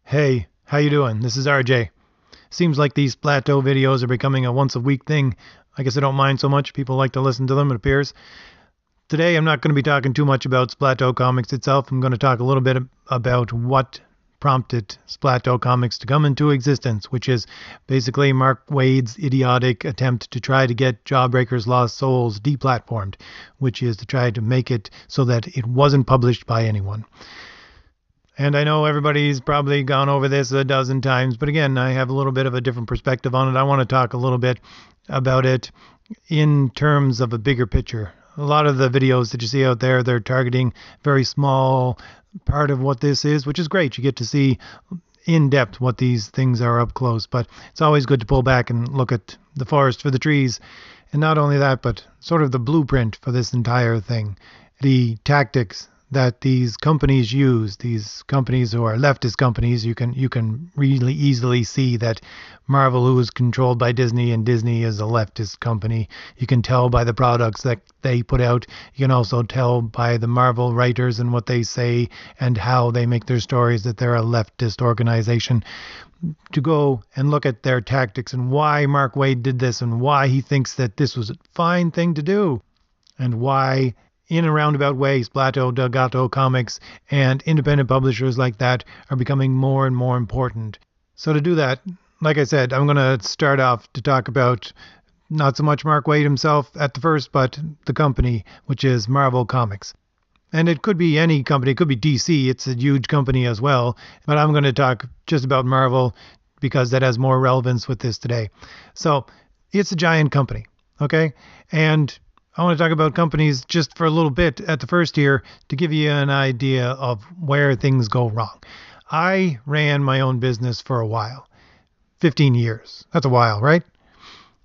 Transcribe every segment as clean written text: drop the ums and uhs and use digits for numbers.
Hey, how you doing? This is RJ. Seems like these Splatto videos are becoming a once a week thing. I guess I don't mind so much. People like to listen to them, it appears. Today I'm not going to be talking too much about Splatto Comics itself. I'm going to talk a little bit about what prompted Splatto Comics to come into existence, which is basically Mark Waid's idiotic attempt to try to get Jawbreakers Lost Souls deplatformed, which is to try to make it so that it wasn't published by anyone. And I know everybody's probably gone over this a dozen times, but again, I have a little bit of a different perspective on it. I want to talk a little bit about it in terms of a bigger picture. A lot of the videos that you see out there, they're targeting very small part of what this is, which is great. You get to see in depth what these things are up close, but it's always good to pull back and look at the forest for the trees. And not only that, but sort of the blueprint for this entire thing, the tactics that these companies use, these companies who are leftist companies. You can really easily see that Marvel, who is controlled by Disney, and Disney is a leftist company. You can tell by the products that they put out. You can also tell by the Marvel writers and what they say and how they make their stories that they're a leftist organization. To go and look at their tactics and why Mark Waid did this and why he thinks that this was a fine thing to do, and why in a roundabout way, Splatto, Delgato Comics, and independent publishers like that are becoming more and more important. So to do that, like I said, I'm going to start off to talk about not so much Mark Waid himself at the first, but the company, which is Marvel Comics. And it could be any company. It could be DC. It's a huge company as well. But I'm going to talk just about Marvel because that has more relevance with this today. So it's a giant company, okay? And I want to talk about companies just for a little bit at the first here to give you an idea of where things go wrong. I ran my own business for a while, 15 years. That's a while, right?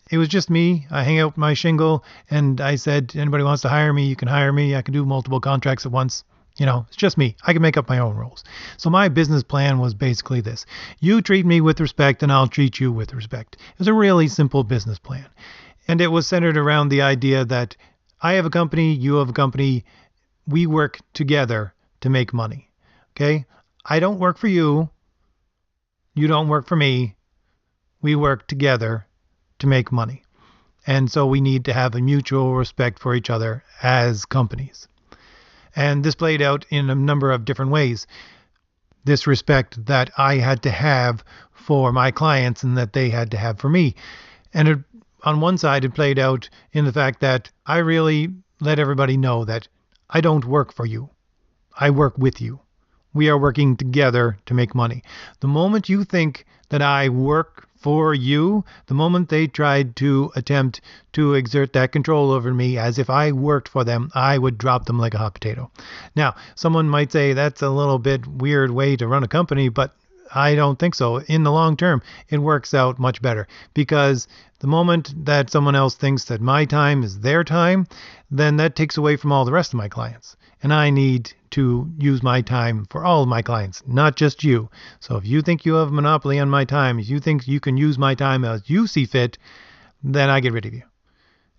It was just me. I hang out my shingle and I said, anybody wants to hire me, you can hire me. I can do multiple contracts at once. It's just me. I can make up my own rules. So my business plan was basically this. You treat me with respect and I'll treat you with respect. It was a really simple business plan. And it was centered around the idea that I have a company, you have a company, we work together to make money. Okay? I don't work for you. You don't work for me. We work together to make money. And so we need to have a mutual respect for each other as companies. And this played out in a number of different ways. This respect that I had to have for my clients and that they had to have for me. And on one side, it played out in the fact that I really let everybody know that I don't work for you. I work with you. We are working together to make money. The moment you think that I work for you, the moment they tried to attempt to exert that control over me as if I worked for them, I would drop them like a hot potato. Now, someone might say that's a little bit weird way to run a company, but I don't think so. In the long term, it works out much better because the moment that someone else thinks that my time is their time, then that takes away from all the rest of my clients. And I need to use my time for all of my clients, not just you. So if you think you have a monopoly on my time, if you think you can use my time as you see fit, then I get rid of you.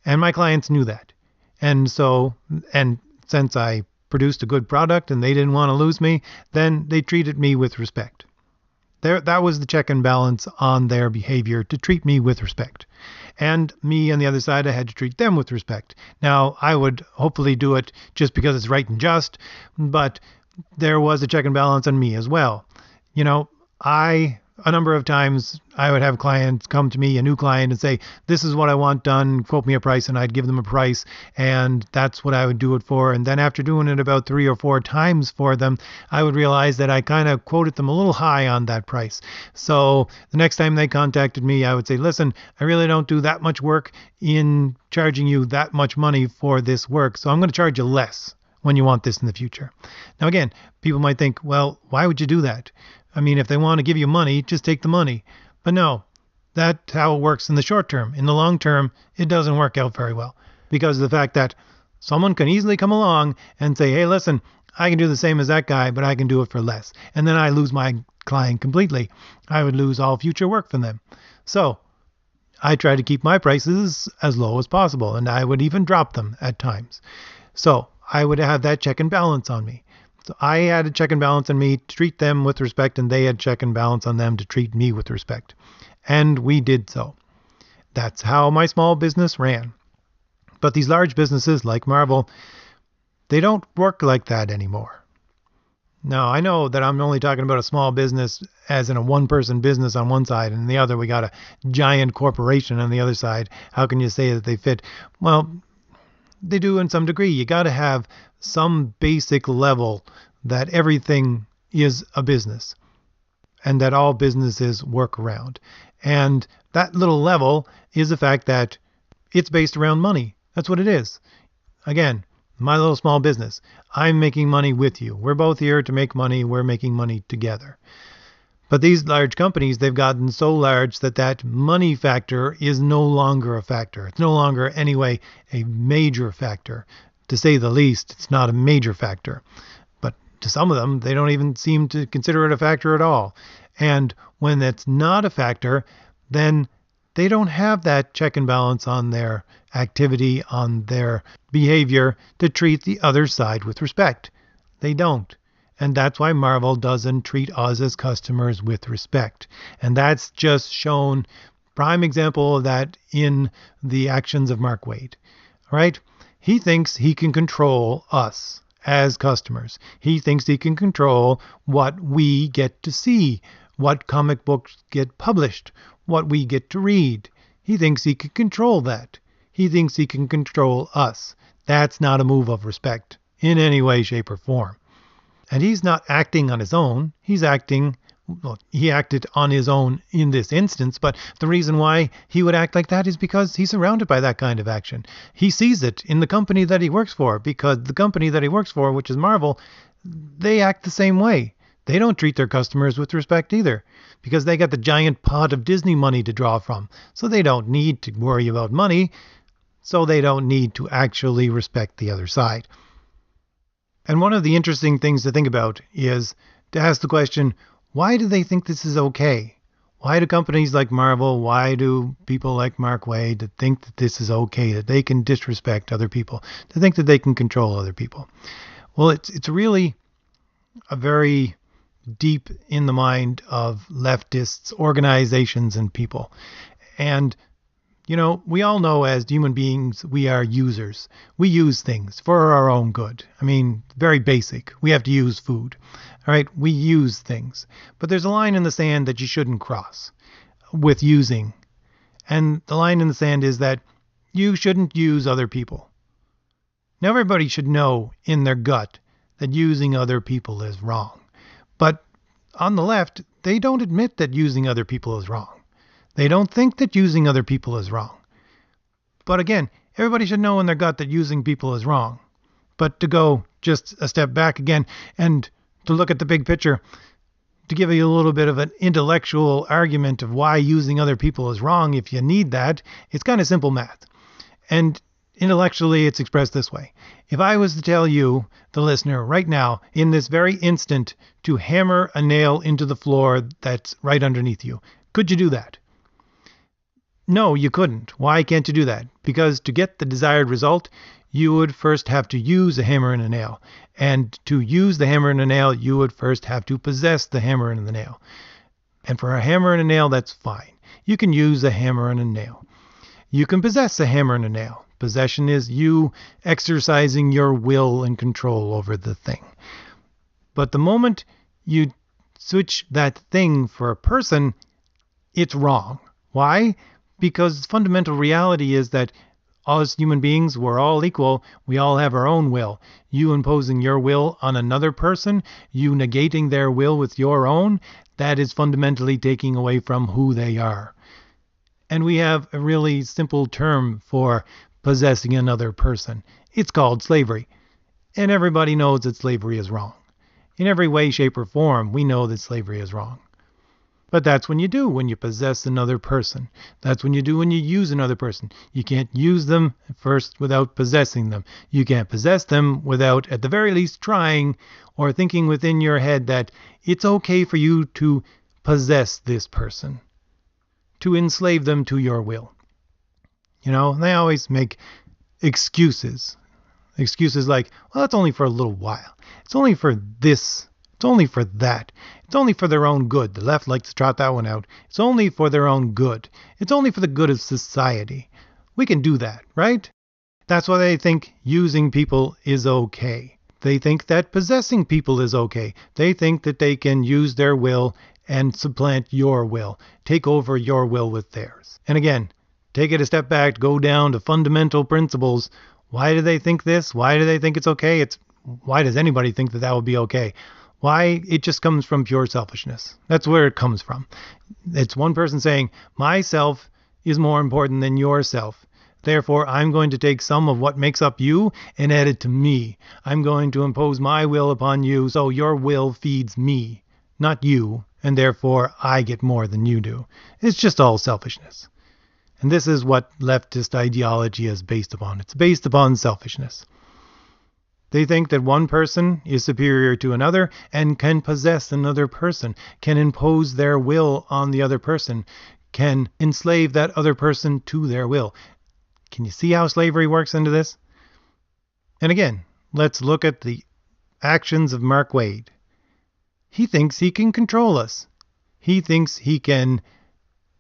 And my clients knew that. And since I produced a good product and they didn't want to lose me, then they treated me with respect. That was the check and balance on their behavior, to treat me with respect. And me on the other side, I had to treat them with respect. Now, I would hopefully do it just because it's right and just, but there was a check and balance on me as well. A number of times I would have clients come to me, a new client, and say, this is what I want done, quote me a price, and I'd give them a price, and that's what I would do it for. And then after doing it about 3 or 4 times for them, I would realize that I kind of quoted them a little high on that price. So the next time they contacted me, I would say, listen, I really don't do that much work in charging you that much money for this work, so I'm going to charge you less when you want this in the future. Now again, people might think, well, why would you do that? I mean, if they want to give you money, just take the money. But no, that's how it works in the short term. In the long term, it doesn't work out very well because of the fact that someone can easily come along and say, hey, listen, I can do the same as that guy, but I can do it for less. And then I lose my client completely. I would lose all future work from them. So I try to keep my prices as low as possible, and I would even drop them at times. So I would have that check and balance on me. So I had a check and balance on me to treat them with respect, and they had check and balance on them to treat me with respect. And we did so. That's how my small business ran. But these large businesses like Marvel, they don't work like that anymore. Now, I know that I'm only talking about a small business as in a one-person business on one side, and the other we got a giant corporation on the other side. How can you say that they fit? Well, they do in some degree. You got to have some basic level that everything is a business and that all businesses work around. And that little level is the fact that it's based around money. That's what it is. Again, my little small business. I'm making money with you. We're both here to make money. We're making money together. But these large companies, they've gotten so large that that money factor is no longer a factor. It's no longer, anyway, a major factor. To say the least, it's not a major factor. But to some of them, they don't even seem to consider it a factor at all. And when it's not a factor, then they don't have that check and balance on their activity, on their behavior to treat the other side with respect. They don't. And that's why Marvel doesn't treat us as customers with respect. And that's just shown, prime example of that in the actions of Mark Waid. All right? He thinks he can control us as customers. He thinks he can control what we get to see, what comic books get published, what we get to read. He thinks he can control that. He thinks he can control us. That's not a move of respect in any way, shape, or form. And he's not acting on his own. He acted on his own in this instance, but the reason why he would act like that is because he's surrounded by that kind of action. He sees it in the company that he works for, because the company that he works for, which is Marvel, they act the same way. They don't treat their customers with respect either, because they got the giant pot of Disney money to draw from. So they don't need to worry about money, so they don't need to actually respect the other side. And one of the interesting things to think about is to ask the question, why do they think this is okay? Why do companies like Marvel, why do people like Mark Waid think that this is okay, that they can disrespect other people, to think that they can control other people? Well, it's really a very deep in the mind of leftists, organizations, and people. And you know, we all know as human beings, we are users. We use things for our own good. I mean, very basic. We have to use food. All right, we use things. But there's a line in the sand that you shouldn't cross with using. And the line in the sand is that you shouldn't use other people. Now, everybody should know in their gut that using other people is wrong. But on the left, they don't admit that using other people is wrong. They don't think that using other people is wrong. But again, everybody should know in their gut that using people is wrong. But to go just a step back again and to look at the big picture, to give you a little bit of an intellectual argument of why using other people is wrong, if you need that, it's kind of simple math. And intellectually, it's expressed this way. If I was to tell you, the listener, right now, in this very instant, to hammer a nail into the floor that's right underneath you, could you do that? No, you couldn't. Why can't you do that? Because to get the desired result, you would first have to use a hammer and a nail. And to use the hammer and a nail, you would first have to possess the hammer and the nail. And for a hammer and a nail, that's fine. You can use a hammer and a nail. You can possess a hammer and a nail. Possession is you exercising your will and control over the thing. But the moment you switch that thing for a person, it's wrong. Why? Because fundamental reality is that us human beings, we're all equal. We all have our own will. You imposing your will on another person, you negating their will with your own, that is fundamentally taking away from who they are. And we have a really simple term for possessing another person. It's called slavery. And everybody knows that slavery is wrong. In every way, shape, or form, we know that slavery is wrong. But that's when you possess another person. That's when you use another person. You can't use them first without possessing them. You can't possess them without, at the very least, trying or thinking within your head that it's okay for you to possess this person, to enslave them to your will. You know, they always make excuses. Excuses like, well, it's only for a little while. It's only for this. It's only for that. It's only for their own good. The left likes to trot that one out. It's only for their own good. It's only for the good of society. We can do that, right? That's why they think using people is okay. They think that possessing people is okay. They think that they can use their will and supplant your will, take over your will with theirs. And again, take it a step back, go down to fundamental principles. Why do they think this? Why do they think it's okay? Why does anybody think that that would be okay? Why? It just comes from pure selfishness. That's where it comes from. It's one person saying, myself is more important than yourself. Therefore, I'm going to take some of what makes up you and add it to me. I'm going to impose my will upon you so your will feeds me, not you, and therefore I get more than you do. It's just all selfishness. And this is what leftist ideology is based upon. It's based upon selfishness. They think that one person is superior to another and can possess another person, can impose their will on the other person, can enslave that other person to their will. Can you see how slavery works into this? And again, let's look at the actions of Mark Waid. He thinks he can control us. He thinks he can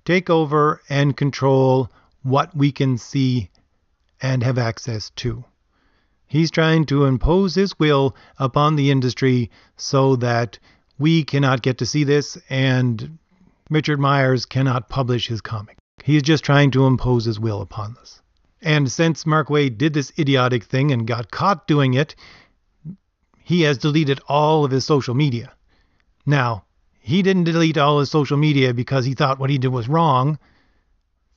take over and control what we can see and have access to. He's trying to impose his will upon the industry so that we cannot get to see this and Richard Myers cannot publish his comic. He's just trying to impose his will upon us. And since Mark Waid did this idiotic thing and got caught doing it, he has deleted all of his social media. Now, he didn't delete all his social media because he thought what he did was wrong.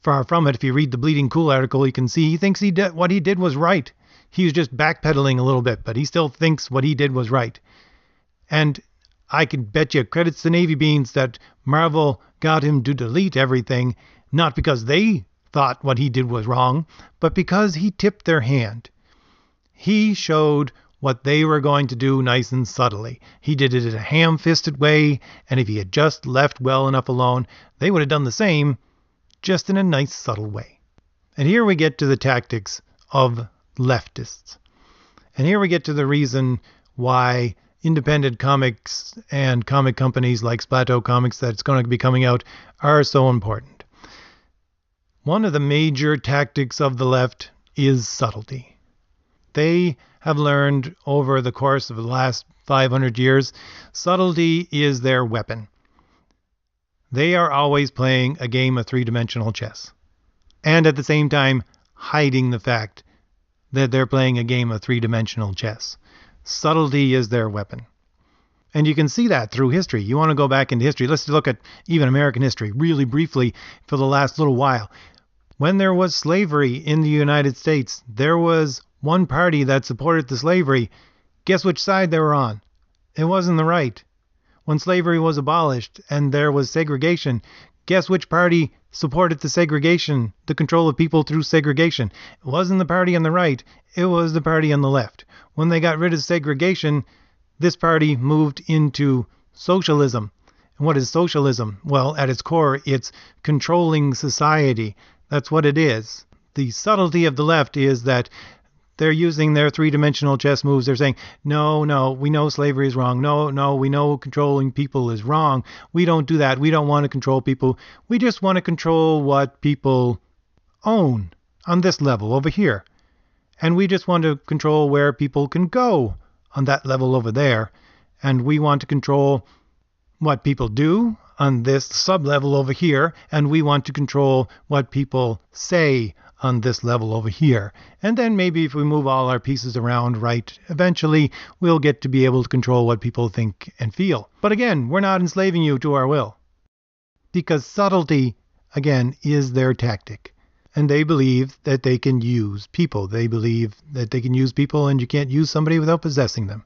Far from it. If you read the Bleeding Cool article, you can see he thinks what he did was right. He was just backpedaling a little bit, but he still thinks what he did was right. And I can bet you credits to Navy Beans that Marvel got him to delete everything, not because they thought what he did was wrong, but because he tipped their hand. He showed what they were going to do nice and subtly. He did it in a ham-fisted way, and if he had just left well enough alone, they would have done the same, just in a nice, subtle way. And here we get to the tactics of leftists. And here we get to the reason why independent comics and comic companies like Splatto Comics that's going to be coming out are so important. One of the major tactics of the left is subtlety. They have learned over the course of the last 500 years, subtlety is their weapon. They are always playing a game of three-dimensional chess. And at the same time, hiding the fact that they're playing a game of three-dimensional chess. Subtlety is their weapon. And you can see that through history. You want to go back into history. Let's look at even American history really briefly for the last little while. When there was slavery in the United States, there was one party that supported the slavery. Guess which side they were on? It wasn't the right. When slavery was abolished and there was segregation, guess which party supported the segregation, the control of people through segregation? It wasn't the party on the right, it was the party on the left. When they got rid of segregation, this party moved into socialism. And what is socialism? Well, at its core, it's controlling society. That's what it is. The subtlety of the left is that they're using their three-dimensional chess moves. They're saying, no, we know slavery is wrong. No, we know controlling people is wrong. We don't do that. We don't want to control people. We just want to control what people own on this level over here. And we just want to control where people can go on that level over there. And we want to control what people do on this sub-level over here. And we want to control what people say on this level over here. And then maybe if we move all our pieces around right, eventually we'll get to be able to control what people think and feel. But again, we're not enslaving you to our will. Because subtlety, again, is their tactic. And they believe that they can use people. They believe that they can use people and you can't use somebody without possessing them.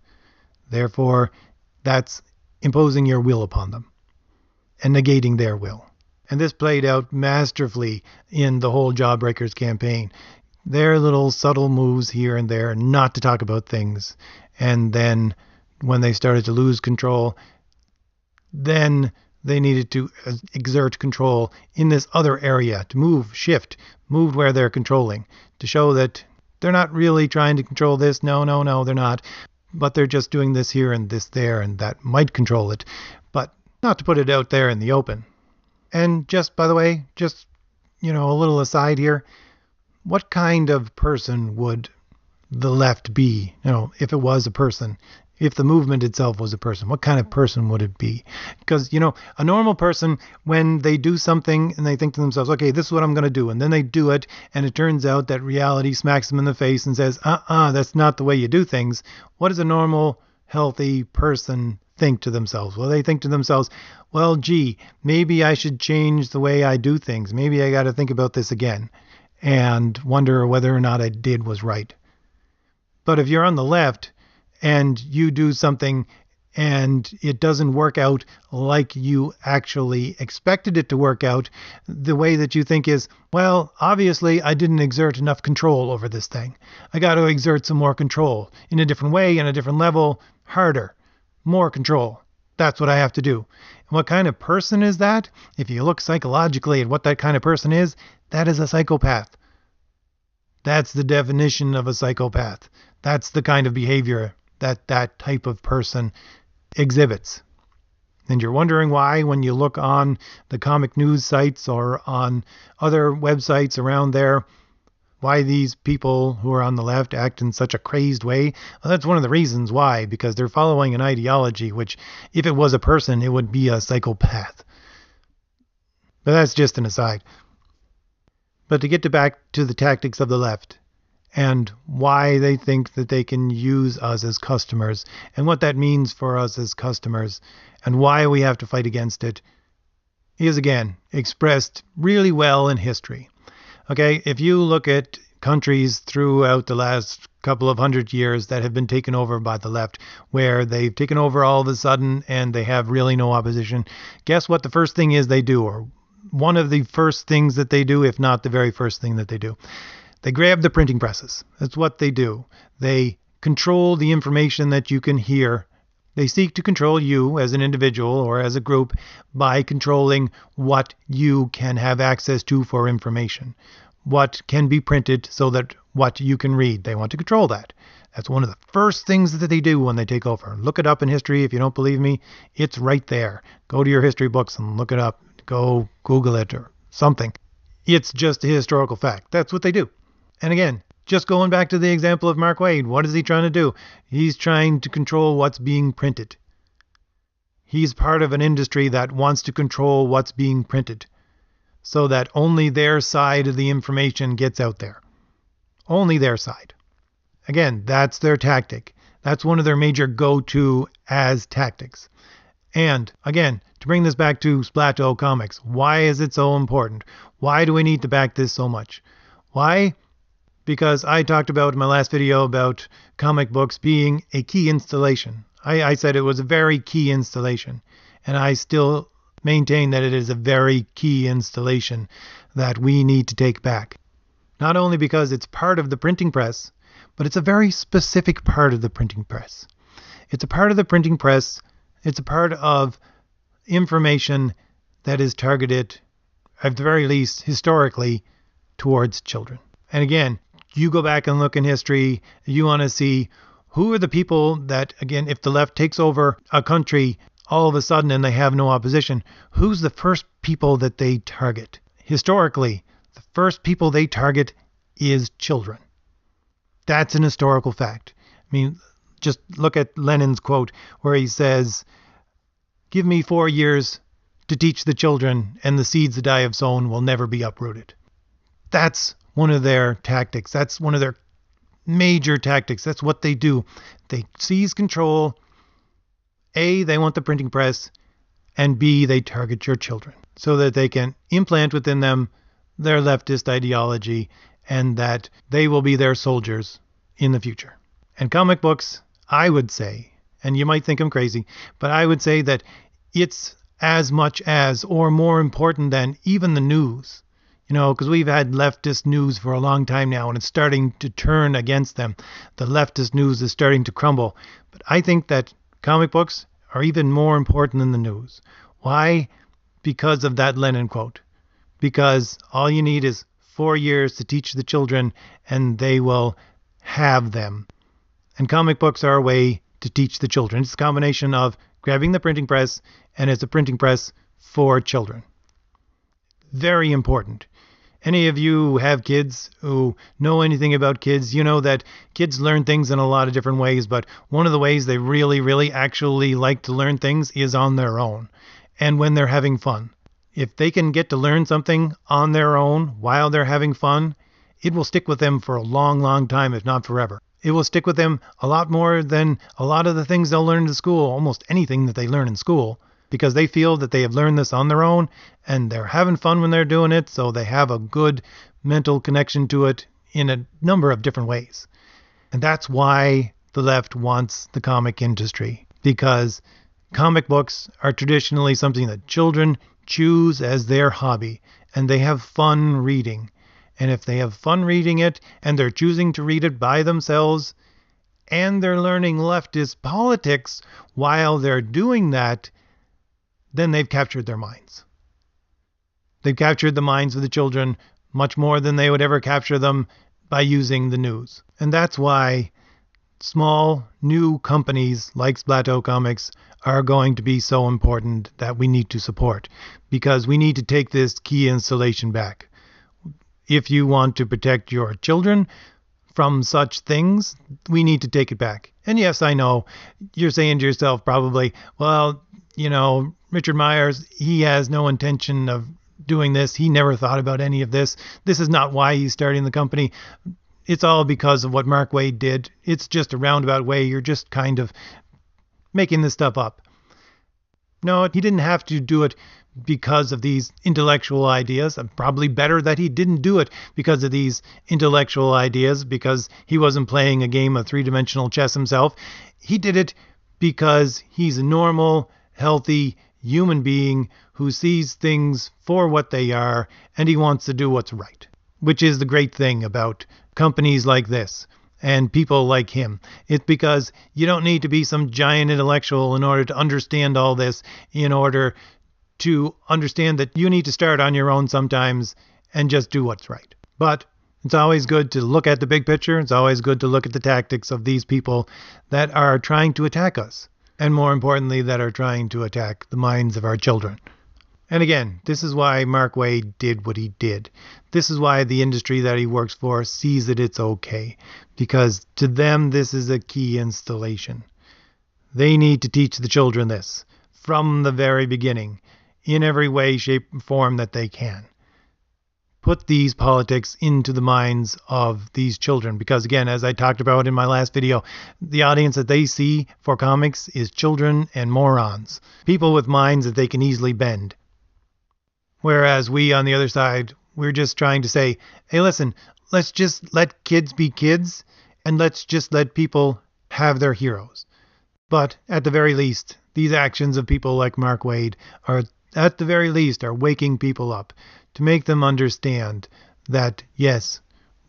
Therefore, that's imposing your will upon them and negating their will. And this played out masterfully in the whole Jawbreakers campaign. Their little subtle moves here and there not to talk about things. And then when they started to lose control, then they needed to exert control in this other area, to move where they're controlling, to show that They're not really trying to control this. No, they're not. But they're just doing this here and this there, and that might control it. But not to put it out there in the open. And just, by the way, just, a little aside here, what kind of person would the left be, if it was a person? If the movement itself was a person, what kind of person would it be? Because, a normal person, when they do something and they think to themselves, okay, this is what I'm going to do, and then they do it, and it turns out that reality smacks them in the face and says, that's not the way you do things. What does a normal, healthy person think to themselves? Well, they think to themselves, well, gee, maybe I should change the way I do things. Maybe I got to think about this again and wonder whether or not I did was right. But if you're on the left, and you do something and it doesn't work out like you actually expected it to work out, the way that you think is, well, obviously I didn't exert enough control over this thing. I got to exert some more control in a different way, in a different level, harder, more control. That's what I have to do. And what kind of person is that? If you look psychologically at what that kind of person is, that is a psychopath. That's the definition of a psychopath. That's the kind of behavior that type of person exhibits. And you're wondering why, when you look on the comic news sites or on other websites around there, why these people who are on the left act in such a crazed way. Well, that's one of the reasons why, because they're following an ideology which, if it was a person, it would be a psychopath. But that's just an aside. But to get back to the tactics of the left, and why they think that they can use us as customers, and what that means for us as customers, and why we have to fight against it, is again expressed really well in history. Okay, if you look at countries throughout the last couple of hundred years that have been taken over by the left, where they've taken over all of a sudden and they have really no opposition, guess what the first thing is they do, or one of the first things that they do, if not the very first thing that they do? They grab the printing presses. That's what they do. They control the information that you can hear. They seek to control you as an individual or as a group by controlling what you can have access to for information, what can be printed so that what you can read. They want to control that. That's one of the first things that they do when they take over. Look it up in history if you don't believe me. It's right there. Go to your history books and look it up. Go Google it or something. It's just a historical fact. That's what they do. And again, just going back to the example of Mark Waid, what is he trying to do? He's trying to control what's being printed. He's part of an industry that wants to control what's being printed so that only their side of the information gets out there. Only their side. Again, that's their tactic. That's one of their major go-to as tactics. And again, to bring this back to Splatto Comics, why is it so important? Why do we need to back this so much? Why? Because I talked about in my last video about comic books being a key installation. I said it was a very key installation, and I still maintain that it is a very key installation that we need to take back. Not only because it's part of the printing press, but it's a very specific part of the printing press. It's a part of the printing press, it's a part of information that is targeted, at the very least, historically, towards children. And again, you go back and look in history, you want to see who are the people that, again, if the left takes over a country all of a sudden and they have no opposition, who's the first people that they target? Historically, the first people they target is children. That's an historical fact. I mean, just look at Lenin's quote where he says, "Give me 4 years to teach the children, and the seeds that I have sown will never be uprooted." That's one of their tactics. That's one of their major tactics. That's what they do. They seize control. A, they want the printing press, and B, they target your children so that they can implant within them their leftist ideology and that they will be their soldiers in the future. And comic books, I would say, and you might think I'm crazy, but I would say that it's as much as or more important than even the news. Because we've had leftist news for a long time now, and it's starting to turn against them. The leftist news is starting to crumble. But I think that comic books are even more important than the news. Why? Because of that Lenin quote. Because all you need is 4 years to teach the children, and they will have them. And comic books are a way to teach the children. It's a combination of grabbing the printing press, and it's a printing press for children. Very important. Any of you who have kids, who know anything about kids, you know that kids learn things in a lot of different ways, but one of the ways they really actually like to learn things is on their own, and when they're having fun. If they can get to learn something on their own while they're having fun, it will stick with them for a long time, if not forever. It will stick with them a lot more than a lot of the things they'll learn in school, almost anything that they learn in school, because they feel that they have learned this on their own and they're having fun when they're doing it, so they have a good mental connection to it in a number of different ways. And that's why the left wants the comic industry, because comic books are traditionally something that children choose as their hobby, and they have fun reading. And if they have fun reading it, and they're choosing to read it by themselves, and they're learning leftist politics while they're doing that, then they've captured their minds. They've captured the minds of the children much more than they would ever capture them by using the news. And that's why small, new companies like Splatto Comics are going to be so important that we need to support, because we need to take this key installation back. If you want to protect your children from such things, we need to take it back. And yes, I know, you're saying to yourself probably, well, Richard Myers, he has no intention of doing this. He never thought about any of this. This is not why he's starting the company. It's all because of what Mark Waid did. It's just a roundabout way. You're just kind of making this stuff up. No, he didn't have to do it because of these intellectual ideas. Probably better that he didn't do it because of these intellectual ideas, because he wasn't playing a game of three-dimensional chess himself. He did it because he's a normal, healthy human being who sees things for what they are, and he wants to do what's right, which is the great thing about companies like this and people like him. It's because you don't need to be some giant intellectual in order to understand all this, in order to understand that you need to start on your own sometimes and just do what's right. But it's always good to look at the big picture. It's always good to look at the tactics of these people that are trying to attack us, and more importantly, that are trying to attack the minds of our children. And again, this is why Mark Waid did what he did. This is why the industry that he works for sees that it's okay, because to them this is a key installation. They need to teach the children this from the very beginning, in every way, shape, and form that they can. Put these politics into the minds of these children, because again, as I talked about in my last video, the audience that they see for comics is children and morons, people with minds that they can easily bend. Whereas we on the other side, we're just trying to say, hey, listen, let's just let kids be kids, and let's just let people have their heroes. But at the very least, these actions of people like Mark Waid are at the very least are waking people up to make them understand that, yes,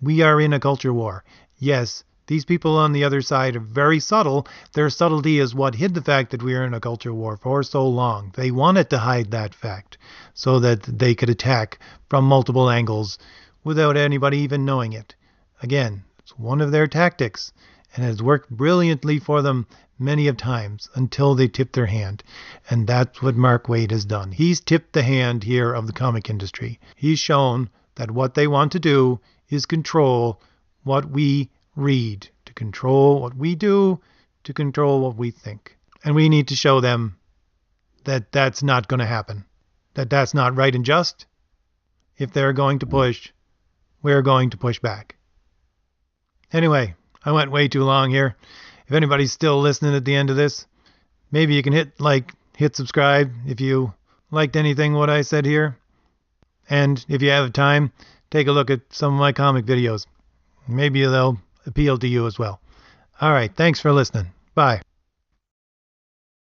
we are in a culture war. Yes, these people on the other side are very subtle. Their subtlety is what hid the fact that we are in a culture war for so long. They wanted to hide that fact so that they could attack from multiple angles without anybody even knowing it. Again, it's one of their tactics, and it has worked brilliantly for them many of times until they tip their hand. And that's what Mark Waid has done. He's tipped the hand here of the comic industry. He's shown that what they want to do is control what we read, to control what we do, to control what we think. And we need to show them that that's not going to happen, that that's not right and just. If they're going to push, we're going to push back. Anyway, I went way too long here. If anybody's still listening at the end of this, maybe you can hit subscribe if you liked anything what I said here. And if you have time, take a look at some of my comic videos. Maybe they'll appeal to you as well. All right, thanks for listening. Bye.